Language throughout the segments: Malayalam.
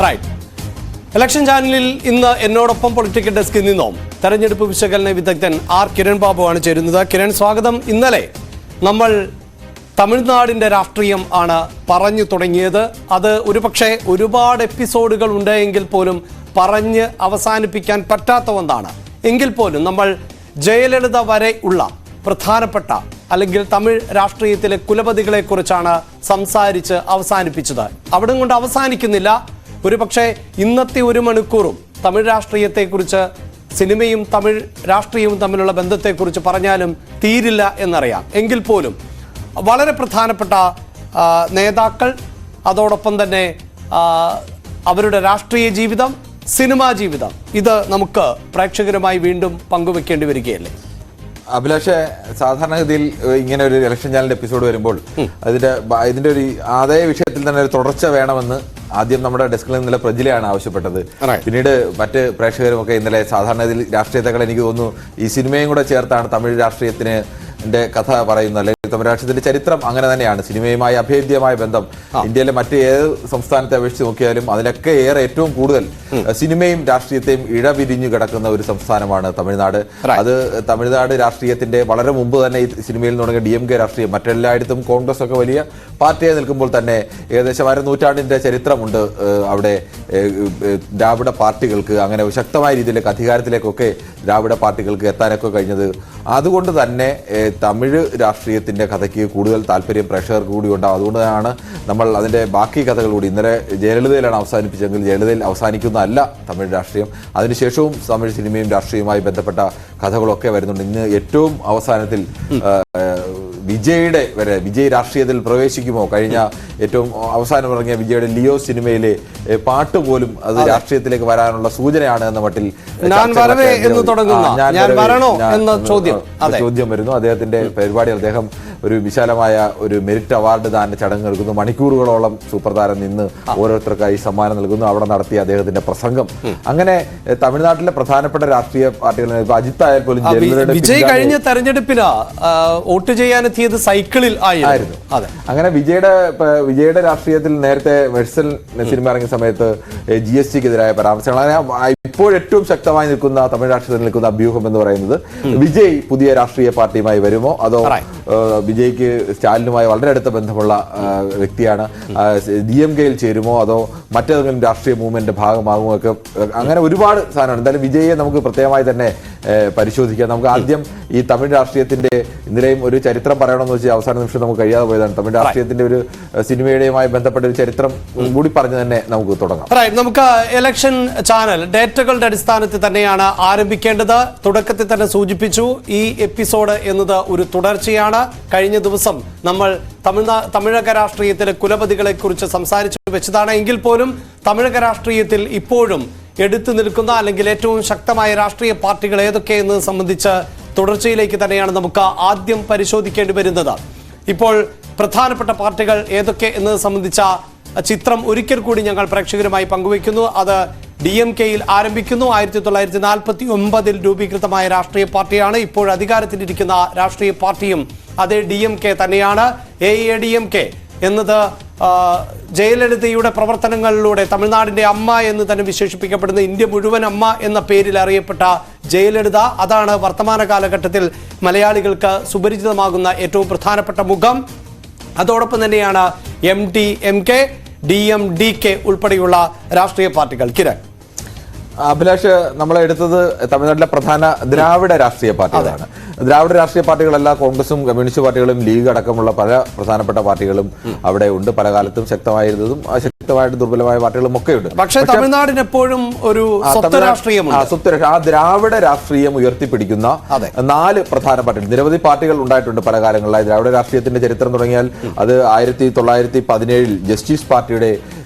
റൈറ്റ്. ഇലക്ഷൻ ചാനലിൽ ഇന്ന് എന്നോടൊപ്പം പൊളിറ്റിക്കൽ ഡെസ്കിൽ നിന്നും തെരഞ്ഞെടുപ്പ് വിശകലന വിദഗ്ധൻ ആർ കിരൺ ബാബു ആണ് ചേരുന്നത്. കിരൺ, സ്വാഗതം. ഇന്നലെ നമ്മൾ തമിഴ്നാടിൻ്റെ രാഷ്ട്രീയം ആണ് പറഞ്ഞു തുടങ്ങിയത്. അത് ഒരുപക്ഷെ ഒരുപാട് എപ്പിസോഡുകൾ ഉണ്ടെങ്കിൽ പോലും പറഞ്ഞ് അവസാനിപ്പിക്കാൻ പറ്റാത്ത ഒന്നാണ്. എങ്കിൽ പോലും നമ്മൾ ജയലളിത വരെ ഉള്ള പ്രധാനപ്പെട്ട അല്ലെങ്കിൽ തമിഴ് രാഷ്ട്രീയത്തിലെ കുലപതികളെക്കുറിച്ചാണ് സംസാരിച്ച് അവസാനിപ്പിച്ചത്. അവിടെ കൊണ്ട് അവസാനിക്കുന്നില്ല. ഒരുപക്ഷെ ഇന്നത്തെ ഒരു മണിക്കൂറും തമിഴ് രാഷ്ട്രീയത്തെക്കുറിച്ച്, സിനിമയും തമിഴ് രാഷ്ട്രീയവും തമ്മിലുള്ള ബന്ധത്തെക്കുറിച്ച് പറഞ്ഞാലും തീരില്ല എന്നറിയാം. എങ്കിൽ പോലും വളരെ പ്രധാനപ്പെട്ട നേതാക്കൾ, അതോടൊപ്പം തന്നെ അവരുടെ രാഷ്ട്രീയ ജീവിതം, സിനിമാ ജീവിതം, ഇത് നമുക്ക് പ്രേക്ഷകരുമായി വീണ്ടും പങ്കുവെക്കേണ്ടി വരികയല്ലേ? അഭിലാഷ്, സാധാരണഗതിയിൽ ഇങ്ങനെ ഒരു ഇലക്ഷൻ ചാനലിന്റെ എപ്പിസോഡ് വരുമ്പോൾ ഇതിന്റെ ഒരു അതേ വിഷയത്തിൽ തന്നെ ഒരു തുടർച്ച വേണമെന്ന് ആദ്യം നമ്മുടെ ഡെസ്കിൽ നിന്നുള്ള പ്രജിലയാണ് ആവശ്യപ്പെട്ടത്. പിന്നീട് മറ്റ് പ്രേക്ഷകരുമൊക്കെ ഇന്നലെ സാധാരണഗതിയിൽ രാഷ്ട്രീയത്തെക്കാൾ എനിക്ക് തോന്നുന്നു ഈ സിനിമയും കൂടെ ചേർത്താണ് തമിഴ് രാഷ്ട്രീയത്തിന് കഥ പറയുന്നത്. അല്ലെങ്കിൽ തമിഴ് രാഷ്ട്രീയത്തിന്റെ ചരിത്രം അങ്ങനെ തന്നെയാണ്. സിനിമയുമായി അഭേദ്യമായ ബന്ധം ഇന്ത്യയിലെ മറ്റ് ഏത് സംസ്ഥാനത്തെ അപേക്ഷിച്ച് നോക്കിയാലും അതിലൊക്കെ ഏറ്റവും കൂടുതൽ സിനിമയും രാഷ്ട്രീയത്തെയും ഇഴപിരിഞ്ഞു കിടക്കുന്ന ഒരു സംസ്ഥാനമാണ് തമിഴ്നാട്. അത് തമിഴ്നാട് രാഷ്ട്രീയത്തിന്റെ വളരെ മുമ്പ് തന്നെ ഈ സിനിമയിൽ തുടങ്ങിയ DMK രാഷ്ട്രീയം, മറ്റെല്ലായിടത്തും കോൺഗ്രസ് ഒക്കെ വലിയ പാർട്ടിയായി നിൽക്കുമ്പോൾ തന്നെ ഏകദേശം നൂറ്റാണ്ടിന്റെ ചരിത്രമുണ്ട് അവിടെ. ദ്രാവിഡ പാർട്ടികൾക്ക് അങ്ങനെ ശക്തമായ രീതിയിലേക്ക് അധികാരത്തിലേക്കൊക്കെ ദ്രാവിഡ പാർട്ടികൾക്ക് എത്താനൊക്കെ കഴിഞ്ഞത്. അതുകൊണ്ട് തന്നെ തമിഴ് രാഷ്ട്രീയത്തിന്റെ കഥയ്ക്ക് കൂടുതൽ താല്പര്യം പ്രേക്ഷകർക്ക് കൂടി ഉണ്ടാവും. അതുകൊണ്ടാണ് നമ്മൾ അതിന്റെ ബാക്കി കഥകൾ കൂടി ഇന്നലെ ജയലളിതയിലാണ് അവസാനിപ്പിച്ചെങ്കിൽ ജയലളിതയിൽ അവസാനിക്കുന്നതല്ല തമിഴ് രാഷ്ട്രീയം. അതിനുശേഷവും തമിഴ് സിനിമയും രാഷ്ട്രീയവുമായി ബന്ധപ്പെട്ട കഥകളൊക്കെ വരുന്നുണ്ട്. ഇന്ന് ഏറ്റവും അവസാനത്തിൽ വിജയ് രാഷ്ട്രീയത്തിൽ പ്രവേശിക്കുമോ? കഴിഞ്ഞ ഏറ്റവും അവസാനം ഇറങ്ങിയ വിജയുടെ ലിയോ സിനിമയിലെ പാട്ട് പോലും അത് രാഷ്ട്രീയത്തിലേക്ക് വരാനുള്ള സൂചനയാണ് എന്ന മട്ടിൽ ചോദ്യം വരുന്നു. അദ്ദേഹത്തിന്റെ പരിപാടി, അദ്ദേഹം ഒരു വിശാലമായ ഒരു മെറിറ്റ് അവാർഡ് ദാന ചടങ്ങ് നൽകുന്നു. മണിക്കൂറുകളോളം സൂപ്പർ താരം നിന്ന് ഓരോരുത്തർക്കായി സമ്മാനം നൽകുന്നു. അവിടെ നടത്തിയ അദ്ദേഹത്തിന്റെ പ്രസംഗം, അങ്ങനെ തമിഴ്നാട്ടിലെ പ്രധാനപ്പെട്ട രാഷ്ട്രീയ പാർട്ടികൾ അജിത് ആയാൽ പോലും വിജയ് കഴിഞ്ഞ തെരഞ്ഞെടുപ്പിന് വോട്ട് ചെയ്യാനെത്തിയത് സൈക്കിളിൽ ആയിരുന്നു. അങ്ങനെ വിജയുടെ രാഷ്ട്രീയത്തിൽ നേരത്തെ മെഴ്സൽ സിനിമ ഇറങ്ങിയ സമയത്ത് GSTക്കെതിരായ പരാമർശങ്ങൾ, അങ്ങനെ ഇപ്പോഴേറ്റവും ശക്തമായി നിൽക്കുന്ന തമിഴ് രാഷ്ട്രീയത്തിൽ നിൽക്കുന്ന അഭ്യൂഹം എന്ന് പറയുന്നത് വിജയ് പുതിയ രാഷ്ട്രീയ പാർട്ടിയുമായി വരുമോ, അതോ വിജയ്ക്ക് സ്റ്റാലിനുമായി വളരെ അടുത്ത ബന്ധമുള്ള വ്യക്തിയാണ്, DMKയിൽ ചേരുമോ, അതോ മറ്റേതെങ്കിലും രാഷ്ട്രീയ മൂവ്മെന്റിന്റെ ഭാഗമാകുമോ ഒക്കെ, അങ്ങനെ ഒരുപാട് സാധനമാണ്. എന്തായാലും വിജയെ നമുക്ക് പ്രത്യേകമായി തന്നെ പരിശോധിക്കാം. നമുക്ക് ആദ്യം ഈ തമിഴ് രാഷ്ട്രീയത്തിന്റെ ഇന്നലെയും ഒരു ചരിത്രം പറയണമെന്ന് വെച്ചാൽ അവസാന നിമിഷം നമുക്ക് കഴിയാതെ പോയതാണ്. തമിഴ് രാഷ്ട്രീയത്തിന്റെ ഒരു സിനിമയുടെയുമായി ബന്ധപ്പെട്ട ഒരു ചരിത്രം കൂടി പറഞ്ഞ് തന്നെ നമുക്ക് തുടങ്ങാം. നമുക്ക് ഇലക്ഷൻ ചാനൽ ഡേറ്റകളുടെ അടിസ്ഥാനത്തിൽ തന്നെയാണ് ആരംഭിക്കേണ്ടത്. തുടക്കത്തിൽ തന്നെ സൂചിപ്പിച്ചു, ഈ എപ്പിസോഡ് എന്നത് ഒരു തുടർച്ചയാണ്. കഴിഞ്ഞ ദിവസം നമ്മൾ തമിഴക രാഷ്ട്രീയത്തിലെ കുലപതികളെ കുറിച്ച് സംസാരിച്ചു വെച്ചതാണ്. എങ്കിൽ പോലും തമിഴക രാഷ്ട്രീയത്തിൽ ഇപ്പോഴും എടുത്തു നിൽക്കുന്ന അല്ലെങ്കിൽ ഏറ്റവും ശക്തമായ രാഷ്ട്രീയ പാർട്ടികൾ ഏതൊക്കെ എന്നത് സംബന്ധിച്ച് തുടർച്ചയിലേക്ക് തന്നെയാണ് നമുക്ക് ആദ്യം പരിശോധിക്കേണ്ടി വരുന്നത്. ഇപ്പോൾ പ്രധാനപ്പെട്ട പാർട്ടികൾ ഏതൊക്കെ എന്നത് സംബന്ധിച്ച ചിത്രം ഒരിക്കൽ കൂടി ഞങ്ങൾ പ്രേക്ഷകരുമായി പങ്കുവയ്ക്കുന്നു. അത് DMKയിൽ ആരംഭിക്കുന്നു. 1949 രൂപീകൃതമായ രാഷ്ട്രീയ പാർട്ടിയാണ്. ഇപ്പോൾ അധികാരത്തിലിരിക്കുന്ന രാഷ്ട്രീയ പാർട്ടിയും അതേ DMK തന്നെയാണ്. AADMK എന്നത് ജയലളിതയുടെ പ്രവർത്തനങ്ങളിലൂടെ തമിഴ്നാടിന്റെ അമ്മ എന്ന് തന്നെ വിശേഷിപ്പിക്കപ്പെടുന്ന, ഇന്ത്യ മുഴുവൻ അമ്മ എന്ന പേരിൽ അറിയപ്പെട്ട ജയലളിത, അതാണ് വർത്തമാന കാലഘട്ടത്തിൽ മലയാളികൾക്ക് സുപരിചിതമാകുന്ന ഏറ്റവും പ്രധാനപ്പെട്ട മുഖം. അതോടൊപ്പം തന്നെയാണ് MDMK, DMDK ഉൾപ്പെടെയുള്ള രാഷ്ട്രീയ പാർട്ടികൾ. കിരൺ, അഭിലാഷ്, നമ്മളെടുത്തത് തമിഴ്നാട്ടിലെ പ്രധാന ദ്രാവിഡ രാഷ്ട്രീയ പാർട്ടികളാണ്. ദ്രാവിഡ രാഷ്ട്രീയ പാർട്ടികളല്ല, കോൺഗ്രസും കമ്മ്യൂണിസ്റ്റ് പാർട്ടികളും ലീഗ് അടക്കമുള്ള പല പ്രധാനപ്പെട്ട പാർട്ടികളും അവിടെ ഉണ്ട്. പല കാലത്തും ശക്തമായിരുന്നതും ശക്തമായിട്ട് ദുർബലമായ പാർട്ടികളും ഒക്കെ ഉണ്ട്. പക്ഷേ തമിഴ്നാടിന് എപ്പോഴും ഒരു ആ ദ്രാവിഡ രാഷ്ട്രീയം ഉയർത്തിപ്പിടിക്കുന്ന 4 പ്രധാന പാർട്ടികൾ, നിരവധി പാർട്ടികൾ ഉണ്ടായിട്ടുണ്ട് പല കാലങ്ങളിലായി. ദ്രാവിഡ രാഷ്ട്രീയത്തിന്റെ ചരിത്രം തുടങ്ങിയാൽ അത് 1917 ജസ്റ്റിസ് പാർട്ടിയുടെ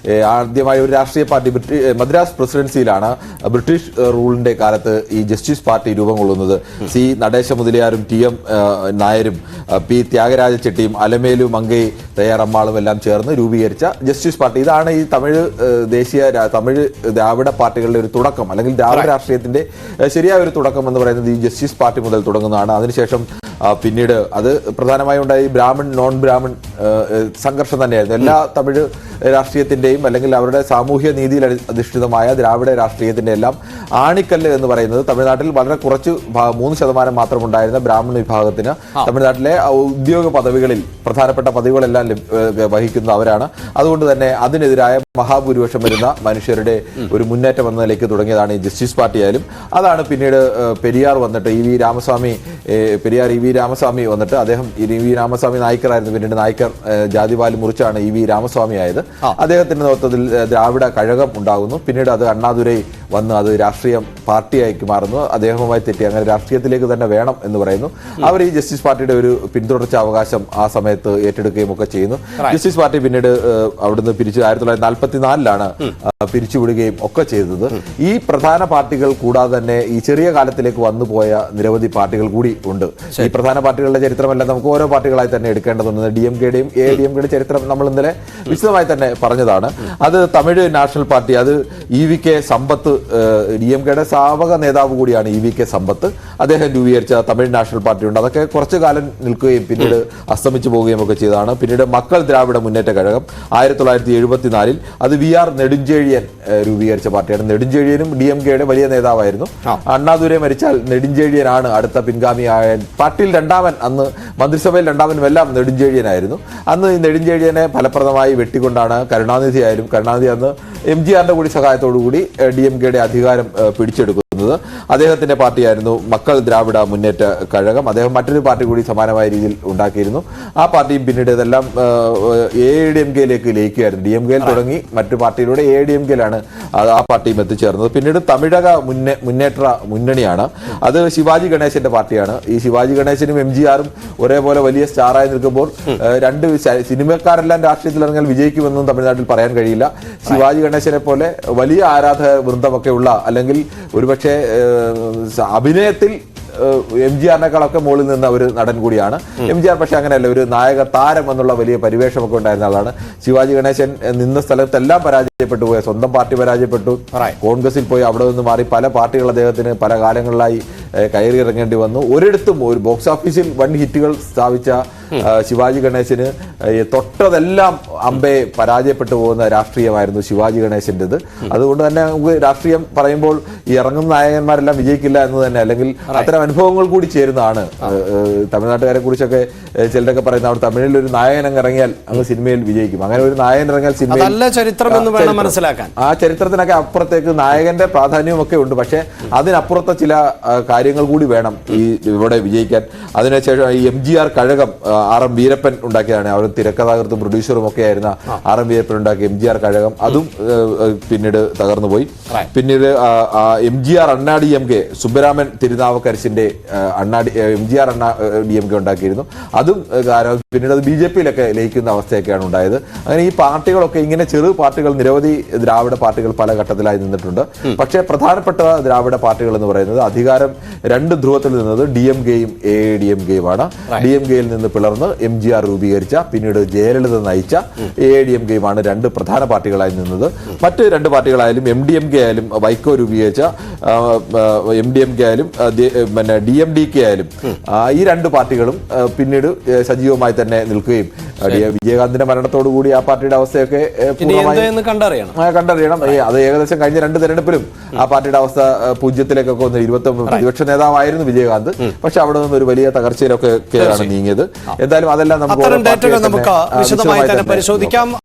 ആദ്യമായ ഒരു രാഷ്ട്രീയ പാർട്ടി മദ്രാസ് പ്രസിഡൻസിയിലാണ് ബ്രിട്ടീഷ് റൂളിന്റെ കാലത്ത് ഈ ജസ്റ്റിസ് പാർട്ടി രൂപം കൊള്ളുന്നത്. C നടേശ മുതലിയാരും TM നായരും P ത്യാഗരാജ ചെട്ടിയും അലമേലു മങ്കൈ തയ്യാറമ്മാളും എല്ലാം ചേർന്ന് രൂപീകരിച്ച ജസ്റ്റിസ് പാർട്ടി. ഇതാണ് ഈ തമിഴ് ദ്രാവിഡ പാർട്ടികളുടെ ഒരു തുടക്കം, അല്ലെങ്കിൽ ദ്രാവിഡ രാഷ്ട്രീയത്തിന്റെ ശരിയായ ഒരു തുടക്കം എന്ന് പറയുന്നത് ഈ ജസ്റ്റിസ് പാർട്ടി മുതൽ തുടങ്ങുന്നതാണ്. അതിനുശേഷം പിന്നീട് അത് പ്രധാനമായും ഉണ്ടായി ബ്രാഹ്മൺ നോൺ ബ്രാഹ്മൺ സംഘർഷം തന്നെയായിരുന്നു. എല്ലാ തമിഴ് രാഷ്ട്രീയത്തിന്റെയും അല്ലെങ്കിൽ അവരുടെ സാമൂഹ്യ നീതിയിൽ അധിഷ്ഠിതമായ ദ്രാവിഡ രാഷ്ട്രീയത്തിന്റെ എല്ലാം ആണിക്കല്ല് എന്ന് പറയുന്നത് തമിഴ്നാട്ടിൽ വളരെ കുറച്ച് 3% മാത്രം ഉണ്ടായിരുന്ന ബ്രാഹ്മണ വിഭാഗത്തിന് തമിഴ്നാട്ടിലെ ഉദ്യോഗ പദവികളിൽ പ്രധാനപ്പെട്ട പദവികളെല്ലാം വഹിക്കുന്നത് അവരാണ്. അതുകൊണ്ട് തന്നെ അതിനെതിരായ മഹാഭൂരിപക്ഷം വരുന്ന മനുഷ്യരുടെ ഒരു മുന്നേറ്റം എന്ന നിലയ്ക്ക് തുടങ്ങിയതാണ് ഈ ജസ്റ്റിസ് പാർട്ടി ആയാലും. അതാണ് പിന്നീട് പെരിയാർ വന്നിട്ട് പെരിയാർ ഇ വി രാമസ്വാമി വന്നിട്ട് അദ്ദേഹം ഇ വി രാമസ്വാമി നായ്ക്കറായിരുന്നു. പിന്നീട് നായ്ക്കർ ജാതിപാലി മുറിച്ചാണ് ഇ വി രാമസ്വാമി ആയത്. അദ്ദേഹത്തിന്റെ നേതൃത്വത്തിൽ ദ്രാവിഡ കഴകം ഉണ്ടാകുന്നു. പിന്നീട് അത് അണ്ണാദുരൈ വന്ന് അത് രാഷ്ട്രീയ പാർട്ടിയാക്കി മാറുന്നു. അദ്ദേഹവുമായി തെറ്റി അങ്ങനെ രാഷ്ട്രീയത്തിലേക്ക് തന്നെ വേണം എന്ന് പറയുന്നു. അവർ ഈ ജസ്റ്റിസ് പാർട്ടിയുടെ ഒരു പിന്തുടർച്ച അവകാശം ആ സമയത്ത് ഏറ്റെടുക്കുകയും ഒക്കെ ചെയ്യുന്നു. ജസ്റ്റിസ് പാർട്ടി പിന്നീട് അവിടുന്ന് പിരിച്ചു 1944 പിരിച്ചുവിടുകയും ഒക്കെ ചെയ്തത്. ഈ പ്രധാന പാർട്ടികൾ കൂടാതെ തന്നെ ഈ ചെറിയ കാലത്തിലേക്ക് വന്നുപോയ നിരവധി പാർട്ടികൾ കൂടി ഉണ്ട്. ഈ പ്രധാന പാർട്ടികളുടെ ചരിത്രമെല്ലാം നമുക്ക് ഓരോ പാർട്ടികളായി തന്നെ എടുക്കേണ്ടതുണ്ട്. DMKയുടെയും AIDMKയുടെ ചരിത്രം നമ്മൾ ഇന്നലെ വിശദമായി തന്നെ പറഞ്ഞതാണ്. അത് തമിഴ് നാഷണൽ പാർട്ടി, അത് EVK സമ്പത്ത്, DMKയുടെ സ്ഥാപക നേതാവ് കൂടിയാണ് EVK സമ്പത്ത്. അദ്ദേഹം രൂപീകരിച്ച തമിഴ് നാഷണൽ പാർട്ടി ഉണ്ട്. അതൊക്കെ കുറച്ചു കാലം നിൽക്കുകയും പിന്നീട് അസ്തമിച്ചു പോവുകയും ഒക്കെ ചെയ്തതാണ്. പിന്നീട് മക്കൾ ദ്രാവിഡ മുന്നേറ്റ കഴകം 1974 അത് VR നെടുഞ്ചെഴിയൻ രൂപീകരിച്ച പാർട്ടിയാണ്. നെടുഞ്ചെഴിയനും DMKയുടെ വലിയ നേതാവായിരുന്നു. അണ്ണാദുരൈ മരിച്ചാൽ നെടുഞ്ചെഴിയനാണ് അടുത്ത പിൻഗാമിയായ പാർട്ടിയിൽ രണ്ടാമൻ, അന്ന് മന്ത്രിസഭയിൽ രണ്ടാമനും എല്ലാം നെടുഞ്ചെഴിയനായിരുന്നു. അന്ന് ഈ നെടുഞ്ചെഴിയനെ ഫലപ്രദമായി വെട്ടിക്കൊണ്ടാണ് കരുണാനിധി ആയാലും, കരുണാനിധി അന്ന് MGRന്റെ കൂടി സഹായത്തോടു കൂടി DMKയുടെ അധികാരം പിടിച്ചെടുക്കുന്നത്. അദ്ദേഹത്തിന്റെ പാർട്ടിയായിരുന്നു മക്കൾ ദ്രാവിഡ മുന്നേറ്റ കഴകം. അദ്ദേഹം മറ്റൊരു പാർട്ടി കൂടി സമാനമായ രീതിയിൽ ഉണ്ടാക്കിയിരുന്നു. ആ പാർട്ടിയും പിന്നീട് ഇതെല്ലാം AIDMKയിലേക്ക് ലയിക്കുകയായിരുന്നു. DMKയിൽ തുടങ്ങി മറ്റു പാർട്ടിയിലൂടെ AIDMKയിലാണ് ആ പാർട്ടിയും എത്തിച്ചേർന്നത്. പിന്നീട് തമിഴക മുന്നേറ്റ മുന്നണിയാണ്. അത് ശിവാജി ഗണേശന്റെ പാർട്ടിയാണ്. ഈ ശിവാജി ഗണേശനും MGRും ഒരേപോലെ വലിയ സ്റ്റാറായി നിൽക്കുമ്പോൾ രണ്ട് സിനിമക്കാരെല്ലാം രാഷ്ട്രീയത്തിൽ ഇറങ്ങിയാൽ വിജയിക്കുമെന്നും തമിഴ്നാട്ടിൽ പറയാൻ കഴിയില്ല. ശിവാജി ഗണേശനെ പോലെ വലിയ ആരാധക വൃന്ദമൊക്കെ ഉള്ള, അല്ലെങ്കിൽ ഒരുപക്ഷെ അഭിനയത്തിൽ MGRനേക്കാളൊക്കെ മുകളിൽ നിന്ന ഒരു നടൻ കൂടിയാണ് MGR. പക്ഷെ അങ്ങനെയല്ല, ഒരു നായക താരം എന്നുള്ള വലിയ പരിവേഷമൊക്കെ ഉണ്ടായിരുന്ന ആളാണ്. ശിവാജി ഗണേശൻ നിന്ന സ്ഥലത്തെല്ലാം പരാജയപ്പെട്ടു പോയ, സ്വന്തം പാർട്ടി പരാജയപ്പെട്ടു, കോൺഗ്രസിൽ പോയി അവിടെ നിന്ന് മാറി പല പാർട്ടികൾ അദ്ദേഹത്തിന് പല കാലങ്ങളിലായി കയറി ഇറങ്ങേണ്ടി വന്നു. ഒരിടത്തും ഒരു ബോക്സ് ഓഫീസിൽ 1 ഹിറ്റുകൾ സ്ഥാപിച്ച ശിവാജി ഗണേശന് തൊട്ടതെല്ലാം അമ്പെ പരാജയപ്പെട്ടു പോകുന്ന രാഷ്ട്രീയമായിരുന്നു ശിവാജി ഗണേശൻ്റെത്. അതുകൊണ്ട് തന്നെ നമുക്ക് രാഷ്ട്രീയം പറയുമ്പോൾ ഈ ഇറങ്ങുന്ന നായകന്മാരെല്ലാം വിജയിക്കില്ല എന്ന് തന്നെ, അല്ലെങ്കിൽ അത്തരം അനുഭവങ്ങൾ കൂടി ചേരുന്നതാണ്. തമിഴ്നാട്ടുകാരെ കുറിച്ചൊക്കെ ചിലരൊക്കെ പറയുന്ന അവിടെ തമിഴിൽ ഒരു നായകൻ അങ്ങ് ഇറങ്ങിയാൽ അങ്ങ് സിനിമയിൽ വിജയിക്കും. അങ്ങനെ ഒരു നായകൻ ഇറങ്ങിയാൽ സിനിമയിൽ ചരിത്രം എന്ന് വേണം മനസ്സിലാക്കാൻ. ആ ചരിത്രത്തിനൊക്കെ അപ്പുറത്തേക്ക് നായകന്റെ പ്രാധാന്യവും ഒക്കെ ഉണ്ട്. പക്ഷെ അതിനപ്പുറത്തെ ചില കാര്യങ്ങൾ കൂടി വേണം ഈ ഇവിടെ വിജയിക്കാൻ. അതിനുശേഷം ഈ MGR കഴകം RM വീരപ്പൻ ഉണ്ടാക്കിയതാണ്. അവർ തിരക്കഥാകൃത്തും പ്രൊഡ്യൂസറും ഒക്കെ ആയിരുന്ന RM വീരപ്പൻ ഉണ്ടാക്കിയ MGR കഴകം, അതും പിന്നീട് തകർന്നു പോയി. പിന്നീട് MGR അണ്ണാ DMK, സുബ്ബരാമൻ തിരുനാവക്കരിശിന്റെ MGR അണ്ണാ DMK ഉണ്ടാക്കിയിരുന്നു. അതും പിന്നീട് അത് BJPയിലൊക്കെ ലയിക്കുന്ന അവസ്ഥയൊക്കെയാണ് ഉണ്ടായത്. അങ്ങനെ ഈ പാർട്ടികളൊക്കെ ഇങ്ങനെ ചെറു പാർട്ടികൾ, നിരവധി ദ്രാവിഡ പാർട്ടികൾ പല ഘട്ടത്തിലായി നിന്നിട്ടുണ്ട്. പക്ഷേ പ്രധാനപ്പെട്ട ദ്രാവിഡ പാർട്ടികൾ എന്ന് പറയുന്നത് അധികാരം 2 ധ്രുവത്തിൽ നിന്നത് DMKയും AIDMKയുമാണ്. DMKയിൽ നിന്ന് പിളർന്ന് MGR രൂപീകരിച്ച, പിന്നീട് ജയലളിത നയിച്ച AIDMKയുമാണ് 2 പ്രധാന പാർട്ടികളായി നിന്നത്. മറ്റ് 2 പാർട്ടികളായാലും MDMK ആയാലും, വൈക്കോ രൂപീകരിച്ച MDMK ആയാലും പിന്നെ DMDK ആയാലും, ഈ 2 പാർട്ടികളും പിന്നീട് സജീവമായി തന്നെ നിൽക്കുകയും വിജയകാന്തിന്റെ മരണത്തോടു കൂടി ആ പാർട്ടിയുടെ അവസ്ഥയൊക്കെ കണ്ടറിയണം. അത് ഏകദേശം കഴിഞ്ഞ 2 തെരഞ്ഞെടുപ്പിലും ആ പാർട്ടിയുടെ അവസ്ഥ പൂജ്യത്തിലേക്കൊക്കെ വന്നു. 29 പ്രതിപക്ഷ നേതാവായിരുന്നു വിജയകാന്ത്. പക്ഷെ അവിടെ നിന്ന് ഒരു വലിയ തകർച്ചയിലൊക്കെയാണ് നീങ്ങിയത്. എന്തായാലും അതെല്ലാം നമുക്ക് വിശദമായി തന്നെ പരിശോധിക്കാം.